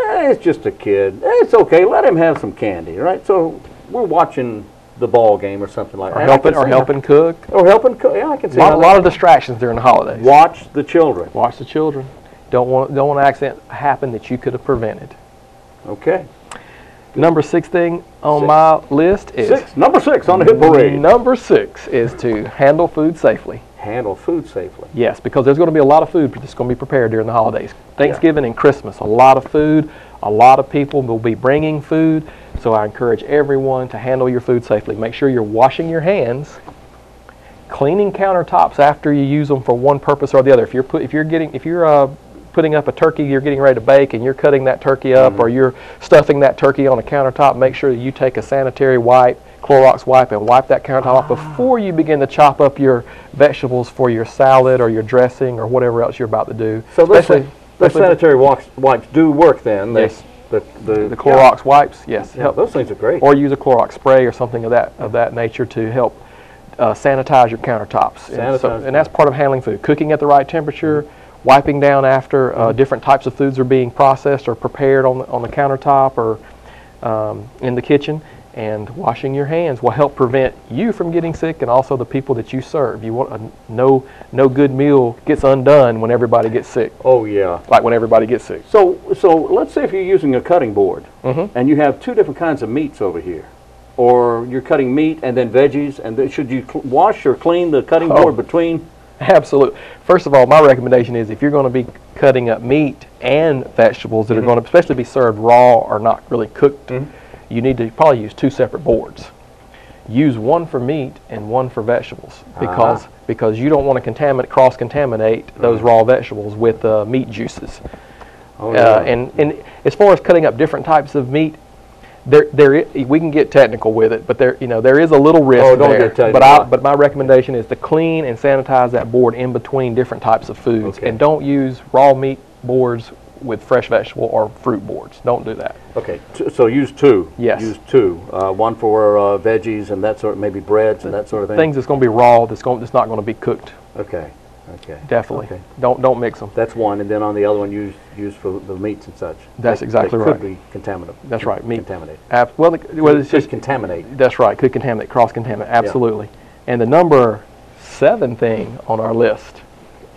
It's just a kid. It's okay. Let him have some candy, right? So we're watching the ball game or something like that. Or helping cook. Or helping cook. Yeah, I can see a lot of distractions during the holidays. Watch the children. Watch the children. Don't want an accident happen that you could have prevented. Okay. Number 6 thing on my list is Number 6 on the hit parade. Number 6 is to handle food safely. Handle food safely. Yes, because there's going to be a lot of food that's going to be prepared during the holidays. Thanksgiving and Christmas, a lot of food. A lot of people will be bringing food, so I encourage everyone to handle your food safely. Make sure you're washing your hands, cleaning countertops after you use them for one purpose or the other. If you're putting up a turkey you're getting ready to bake and you're cutting that turkey up, or you're stuffing that turkey on a countertop, make sure that you take a sanitary wipe, Clorox wipe, and wipe that countertop off before you begin to chop up your vegetables for your salad or your dressing or whatever else you're about to do. So the sanitary wipes do work then? Yes. The Clorox wipes, yes. Yeah, those things are great. Or use a Clorox spray or something of that nature to help sanitize your countertops. And that's part of handling food. Cooking at the right temperature, wiping down after different types of foods are being processed or prepared on the countertop or in the kitchen. And washing your hands will help prevent you from getting sick and also the people that you serve. You want no good meal gets undone when everybody gets sick. Oh yeah. Like when everybody gets sick. So let's say if you're using a cutting board and you have 2 different kinds of meats over here, or you're cutting meat and then veggies, and should you wash or clean the cutting board between? Absolutely. First of all, my recommendation is if you're going to be cutting up meat and vegetables that are going to especially be served raw or not really cooked, you need to probably use 2 separate boards. Use one for meat and one for vegetables because you don't want to cross-contaminate those raw vegetables with meat juices. Oh, yeah. And as far as cutting up different types of meat, we can get technical with it, but there is a little risk there. But my recommendation is to clean and sanitize that board in between different types of foods, and don't use raw meat boards with fresh vegetable or fruit boards. Don't do that. Okay, so use 2. Yes. Use 2. One for veggies and that sort of, maybe breads and that sort of thing. Things that's going to be raw, that's not going to be cooked. Okay. Okay. Definitely. Okay. Don't mix them. That's one, and then on the other one, use for the meats and such. That's exactly right. Could be contaminated. That's right. Meat. Contaminated. Well, it's just contaminate. That's right. Could contaminate, cross-contaminate. Absolutely. Yeah. And the number 7 thing on our list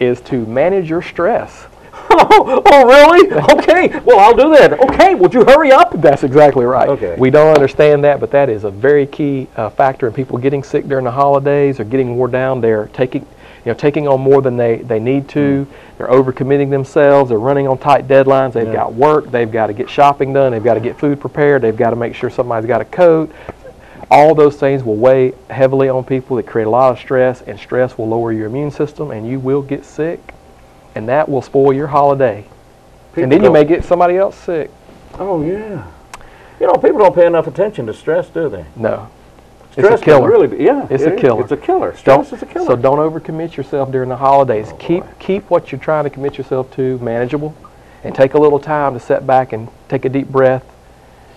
is to manage your stress. Oh, really? Okay. Well, I'll do that. Okay. Would you hurry up? That's exactly right. Okay. We don't understand that, but that is a very key factor in people getting sick during the holidays or getting wore down. They're taking on more than they need to. They're overcommitting themselves. They're running on tight deadlines. They've got work. They've got to get shopping done. They've got to get food prepared. They've got to make sure somebody's got a coat. All those things will weigh heavily on people. That create a lot of stress, and stress will lower your immune system, and you will get sick, and that will spoil your holiday. And then you may get somebody else sick. Oh, yeah. People don't pay enough attention to stress, do they? No. Stress it's a killer. It's a killer. It's a killer. Stress is a killer. So don't overcommit yourself during the holidays. Keep what you're trying to commit yourself to manageable, and take a little time to sit back and take a deep breath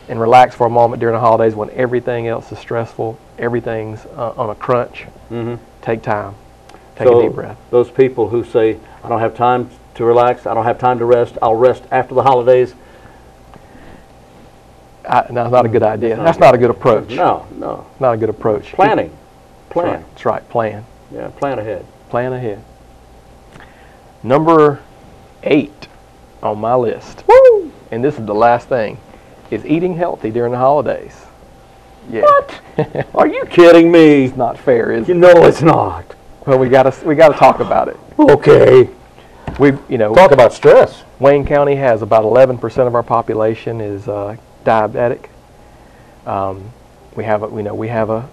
and relax for a moment during the holidays when everything else is stressful, everything's on a crunch. Take time. Take a deep breath. Those people who say, I don't have time to relax, I don't have time to rest, I'll rest after the holidays. That's not a good idea. That's not a good approach. No. Not a good approach. Planning. That's right. Plan. Yeah, plan ahead. Plan ahead. Number 8 on my list. Woo! And this is the last thing. Is eating healthy during the holidays. Yeah. What? Are you kidding me? It's not fair, is it? No, it's not. Well, we gotta talk about it. Okay. Talk about stress. Wayne County has about 11% of our population is diabetic. We have a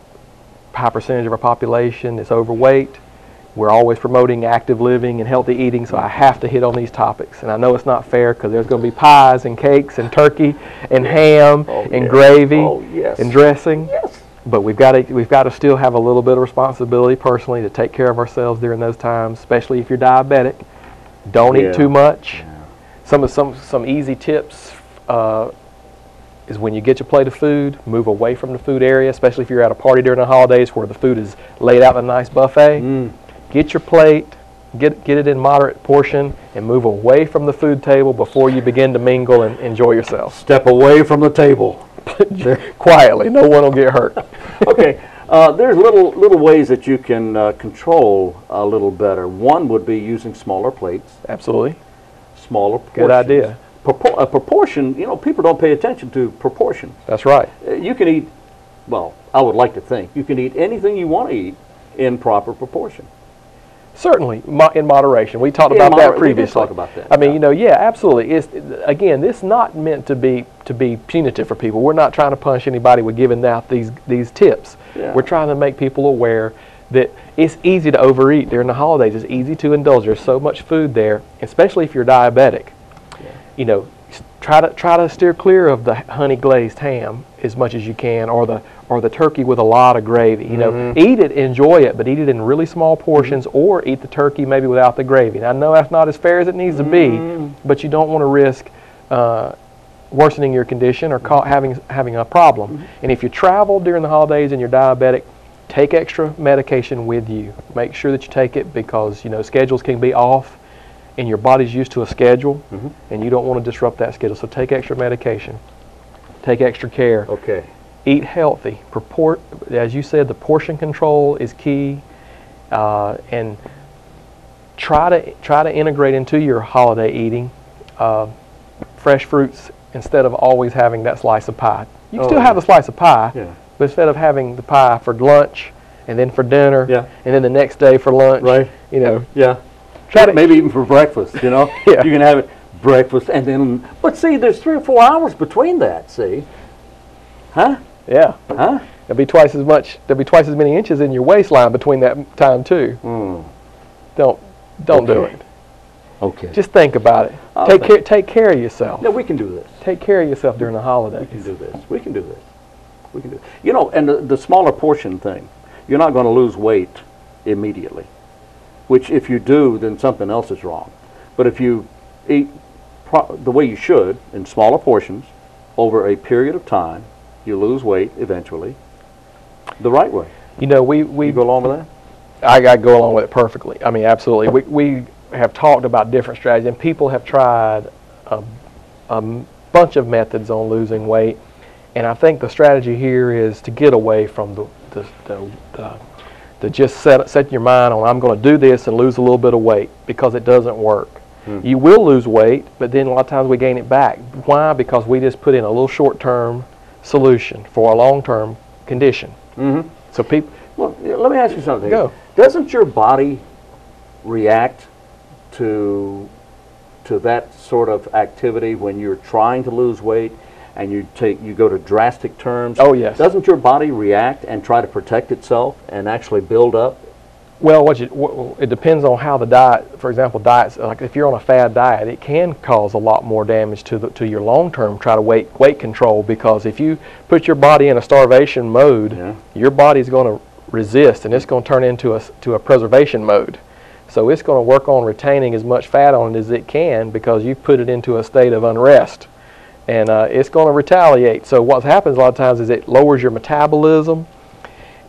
high percentage of our population that's overweight. We're always promoting active living and healthy eating, so I have to hit on these topics. And I know it's not fair because there's going to be pies and cakes and turkey and ham and gravy and dressing. Yes. But we've got to still have a little bit of responsibility personally to take care of ourselves during those times, especially if you're diabetic. Don't eat too much. Yeah. Some easy tips is when you get your plate of food, move away from the food area, especially if you're at a party during the holidays where the food is laid out in a nice buffet. Get your plate, get it in moderate portion, and move away from the food table before you begin to mingle and enjoy yourself. Step away from the table. Quietly, no one will get hurt. Okay, there's little ways that you can control a little better. One would be using smaller plates. Absolutely. Smaller portions. Good idea. a proportion, you know, people don't pay attention to proportion. That's right. You can eat, well, I would like to think, you can eat anything you want to eat in proper proportion. Certainly, in moderation. We talked about that previously. We did talk about that. I mean, you know, yeah, absolutely. It's, again, this is not meant to be punitive for people. We're not trying to punish anybody with giving out these tips. Yeah. We're trying to make people aware that it's easy to overeat during the holidays. It's easy to indulge. There's so much food there, especially if you're diabetic. Yeah. You know, try to steer clear of the honey glazed ham as much as you can, or the turkey with a lot of gravy. You know, eat it, enjoy it, but eat it in really small portions, or eat the turkey maybe without the gravy. And I know that's not as fair as it needs to be, but you don't want to risk worsening your condition or having a problem. And if you travel during the holidays and you're diabetic, take extra medication with you. Make sure that you take it, because, you know, schedules can be off and your body's used to a schedule, and you don't want to disrupt that schedule. So take extra medication. Take extra care. Okay. Eat healthy. As you said, the portion control is key, and try to integrate into your holiday eating fresh fruits instead of always having that slice of pie. You can still have a slice of pie, but instead of having the pie for lunch and then for dinner and then the next day for lunch, you know. Yeah. Maybe even for breakfast, you know. You can have it breakfast and then, but see, there's 3 or 4 hours between that, see. Huh? Yeah. Huh? There'll be twice as many inches in your waistline between that time too. Don't do it. Okay. Just think about it. Take care of yourself. Yeah, we can do this. Take care of yourself during the holidays. We can do this. We can do this. We can do it. You know, and the smaller portion thing, you're not going to lose weight immediately. Which, if you do, then something else is wrong. But if you eat the way you should, in smaller portions, over a period of time, you lose weight eventually, the right way. You know, we go along with that? I go along with it perfectly. I mean, absolutely. We have talked about different strategies, and people have tried a bunch of methods on losing weight. And I think the strategy here is to get away from the just set your mind on, I'm going to do this and lose a little bit of weight, because it doesn't work. You will lose weight, but then a lot of times we gain it back. Why? Because we just put in a little short-term solution for a long-term condition. So people. Well, let me ask you something. Go. Doesn't your body react to that sort of activity when you're trying to lose weight and you go to drastic terms? Oh, yes. Doesn't your body react and try to protect itself and actually build up? Well, it depends on how the diet. For example, diets, like if you're on a fad diet, it can cause a lot more damage to your long-term weight control, because if you put your body in a starvation mode, your body's going to resist, and it's going to turn into a preservation mode. So it's going to work on retaining as much fat on it as it can, because you put it into a state of unrest, and it's going to retaliate. So what happens a lot of times is it lowers your metabolism.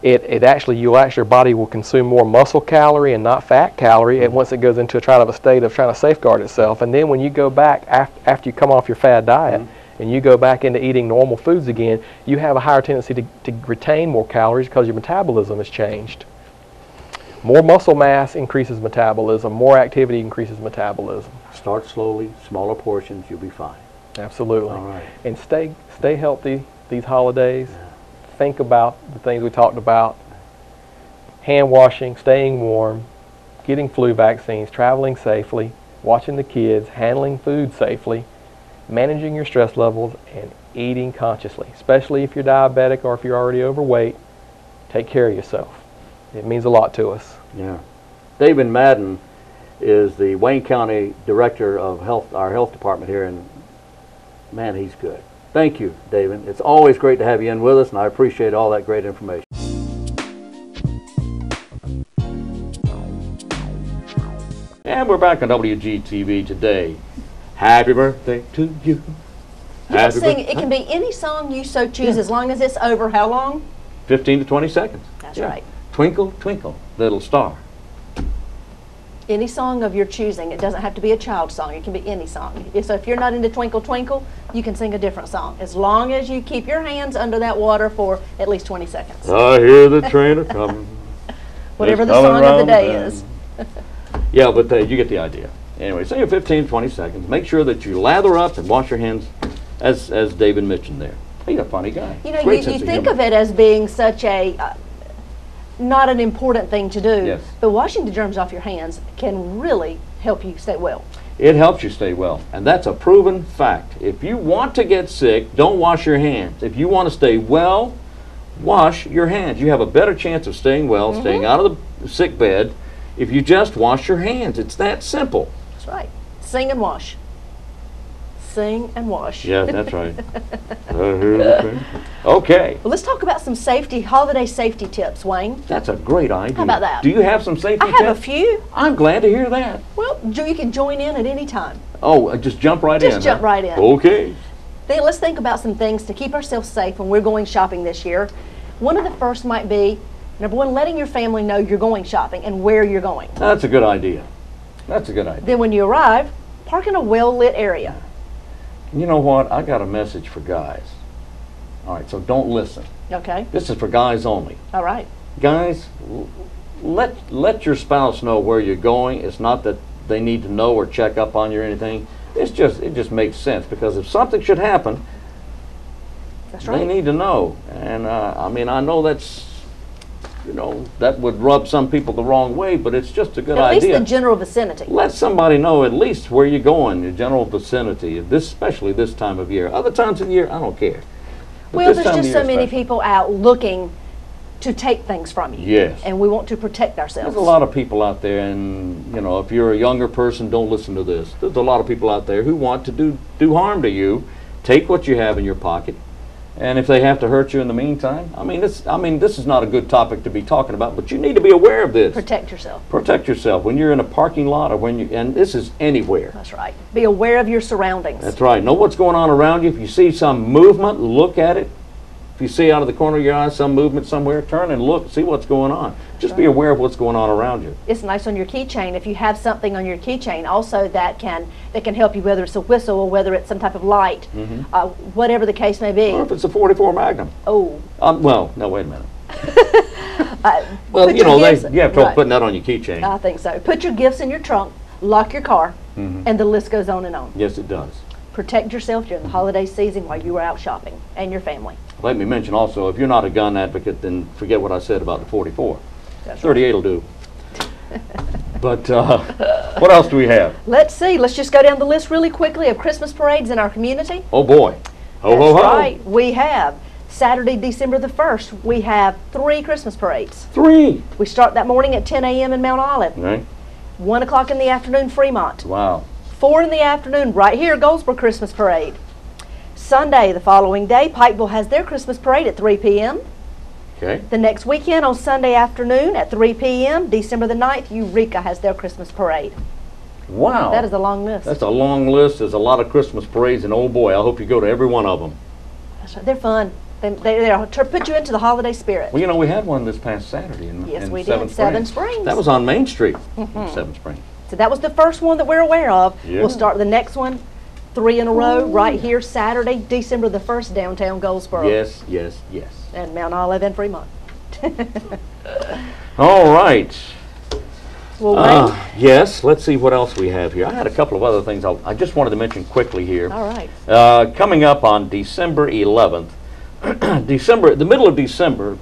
Your body will consume more muscle calorie and not fat calorie, and once it goes into a state of trying to safeguard itself. And then when you go back after you come off your fad diet and you go back into eating normal foods again, you have a higher tendency to retain more calories, because your metabolism has changed. More muscle mass increases metabolism. More activity increases metabolism. Start slowly, smaller portions, you'll be fine. Absolutely. All right. And stay healthy these holidays. Think about the things we talked about: hand washing, staying warm, getting flu vaccines, traveling safely, watching the kids, handling food safely, managing your stress levels, and eating consciously. Especially if you're diabetic or if you're already overweight, take care of yourself. It means a lot to us. Yeah. DAVIN MADDEN is the Wayne County Director of our health department here, and man, he's good. Thank you, DAVIN. It's always great to have you in with us, and I appreciate all that great information. And we're back on WGTV today. Happy birthday to you. You can sing, it can be any song you so choose, as long as it's over how long? 15 to 20 seconds. That's right. Twinkle, twinkle, little star. Any song of your choosing. It doesn't have to be a child song. It can be any song. So if you're not into Twinkle Twinkle, you can sing a different song, as long as you keep your hands under that water for at least 20 seconds. I hear the train a-coming. Whatever the song of the day is. Yeah, but you get the idea. Anyway, say 15, 20 seconds. Make sure that you lather up and wash your hands, as David mentioned there. He's a funny guy. You know, Great you sense of think humor. of it as being such a not an important thing to do, Yes. but washing the germs off your hands can really help you stay well. It helps you stay well, and that's a proven fact. If you want to get sick, don't wash your hands. If you want to stay well, wash your hands. You have a better chance of staying well, staying out of the sick bed, if you just wash your hands. It's that simple. That's right. Sing and wash. Sing and wash. Yeah, that's right. Okay. Well, let's talk about some holiday safety tips, Wayne. That's a great idea. How about that? Do you have some safety I have tips? a few. I'm glad to hear that. Well, you can join in at any time. Oh, just jump right in. Just jump right in. Okay. Then let's think about some things to keep ourselves safe when we're going shopping this year. One of the first might be, number one, letting your family know you're going shopping and where you're going. That's a good idea. That's a good idea. Then when you arrive, park in a well-lit area. You know what? I got a message for guys. All right, so don't listen. Okay? This is for guys only. All right. Guys, let your spouse know where you're going. It's not that they need to know or check up on you or anything. It just makes sense, because if something should happen, That's right. they need to know. And I mean, I know that's, that would rub some people the wrong way, but it's just a good At idea. least the general vicinity. Let somebody know at least where you're going, your general vicinity, especially this time of year. Other times of the year, I don't care. But Well, this there's time of just year so many especially. people out looking to take things from you. Yes. And we want to protect ourselves. There's a lot of people out there, and if you're a younger person, don't listen to this. There's a lot of people out there who want to do harm to you. Take what you have in your pocket, and if they have to hurt you in the meantime, this is not a good topic to be talking about, but you need to be aware of this. Protect yourself. Protect yourself when you're in a parking lot, or and this is anywhere. That's right. Be aware of your surroundings. That's right. Know what's going on around you. If you see some movement, look at it. If you see out of the corner of your eye some movement somewhere, turn and look, see what's going on. Just be aware of what's going on around you. It's nice on your keychain. If you have something on your keychain also that can help you, whether it's a whistle or whether it's some type of light, whatever the case may be. Or if it's a 44 Magnum. Oh. Well, no, wait a minute. Well, you have trouble putting that on your keychain. I think so. Put your gifts in your trunk, lock your car, and the list goes on and on. Yes, it does. Protect yourself during the holiday season while you are out shopping, and your family. Let me mention also, if you're not a gun advocate, then forget what I said about the 44. That's 38 will do. But what else do we have? Let's see. Let's just go down the list really quickly of Christmas parades in our community. Oh boy. Ho, ho, ho. That's right. We have Saturday, December the 1st, we have 3 Christmas parades. 3. We start that morning at 10 a.m. in Mount Olive. Right. 1 o'clock in the afternoon, Fremont. Wow. 4 in the afternoon, right here, Goldsboro Christmas Parade. Sunday, the following day, Pikeville has their Christmas parade at 3 p.m. Okay. The next weekend on Sunday afternoon at 3 p.m., December the 9th, Eureka has their Christmas parade. Wow. That is a long list. That's a long list. There's a lot of Christmas parades, and oh boy, I hope you go to every one of them. That's right. They're fun. They'll put you into the holiday spirit. Well, we had one this past Saturday in Yes, we Seven did. Springs. Seven Springs. That was on Main Street in Seven Springs. So that was the first one that we're aware of. Yeah. We'll start the next one, 3 in a row, right here, Saturday, December the 1st, downtown Goldsboro. Yes, yes, yes. And Mount Olive and Fremont. All right. Well, Wayne, Yes, let's see what else we have here. I had a couple of other things I just wanted to mention quickly here. all right. Coming up on December 11th, the middle of December,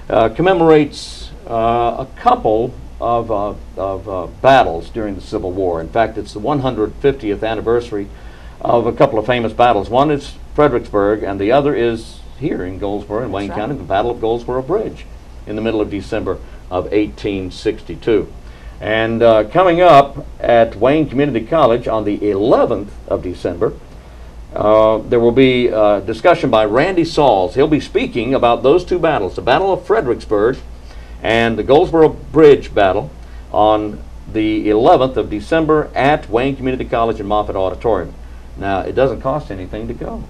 commemorates a couple of battles during the Civil War. In fact, it's the 150th anniversary of a couple of famous battles. One is Fredericksburg, and the other is here in Goldsboro, in Wayne County, the Battle of Goldsboro Bridge in the middle of December of 1862. And coming up at Wayne Community College on the 11th of December, there will be a discussion by Randy Sauls. He'll be speaking about those two battles, the Battle of Fredericksburg and the Goldsboro Bridge battle, on the 11th of December at Wayne Community College and Moffett Auditorium. Now, it doesn't cost anything to go.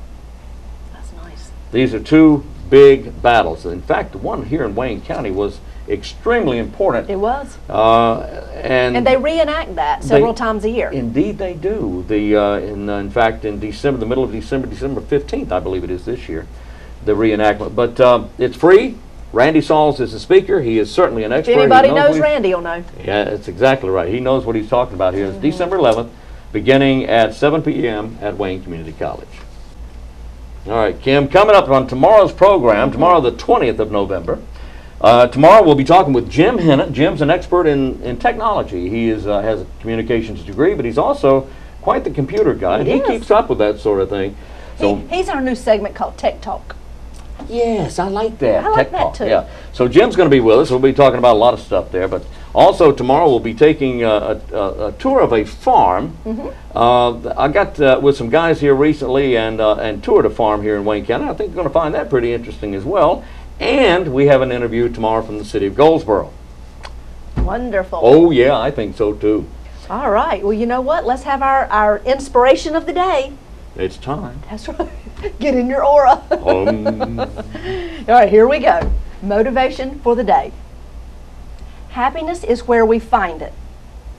That's nice. These are two big battles. In fact, the one here in Wayne County was extremely important. It was. And they reenact that several times a year. Indeed they do. In fact, in December, the middle of December, December 15th, I believe it is this year, the reenactment. But it's free. Randy Sauls is the speaker. He is certainly an If expert. He anybody what knows he's- Randy, will know. Yeah, that's exactly right. He knows what he's talking about here. It's December 11th, beginning at 7 p.m. at Wayne Community College. All right, Kim, coming up on tomorrow's program, tomorrow the 20th of November, tomorrow we'll be talking with Jim Hennett. Jim's an expert in technology. He has a communications degree, but he's also quite the computer guy, and he Yes. keeps up with that sort of thing. So He's our new segment called Tech Talk. yes, I like that. I like Tech that Talk, too. yeah. So Jim's going to be with us. We'll be talking about a lot of stuff there, but also tomorrow we'll be taking a tour of a farm. I got with some guys here recently and toured a farm here in Wayne County. I think you're going to find that pretty interesting as well. And we have an interview tomorrow from the city of Goldsboro. Wonderful. Oh yeah, I think so too. All right. Well, you know what? Let's have our inspiration of the day. It's time. That's right. Get in your aura. All right, here we go. Motivation for the day. Happiness is where we find it,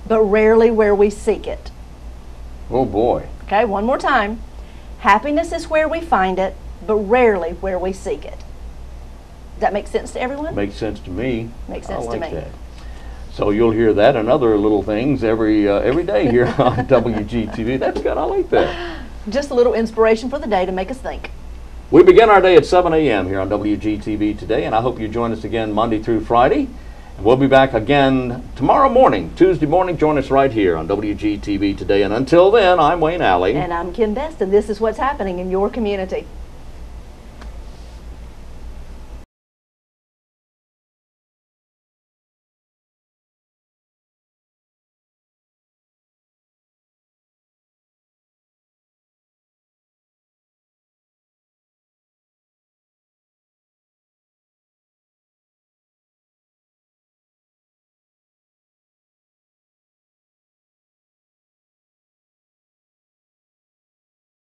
but rarely where we seek it. Oh boy. Okay, one more time. Happiness is where we find it, but rarely where we seek it. Does that make sense to everyone? Makes sense to me. Makes sense I to like me. that. So you'll hear that and other little things every day here on WGTV. That's good. I like that. Just a little inspiration for the day to make us think. We begin our day at 7 a.m. here on WGTV today, and I hope you join us again Monday through Friday. And we'll be back again tomorrow morning, Tuesday morning. Join us right here on WGTV today. And until then, I'm Wayne Alley. And I'm Kim Best, and this is what's happening in your community.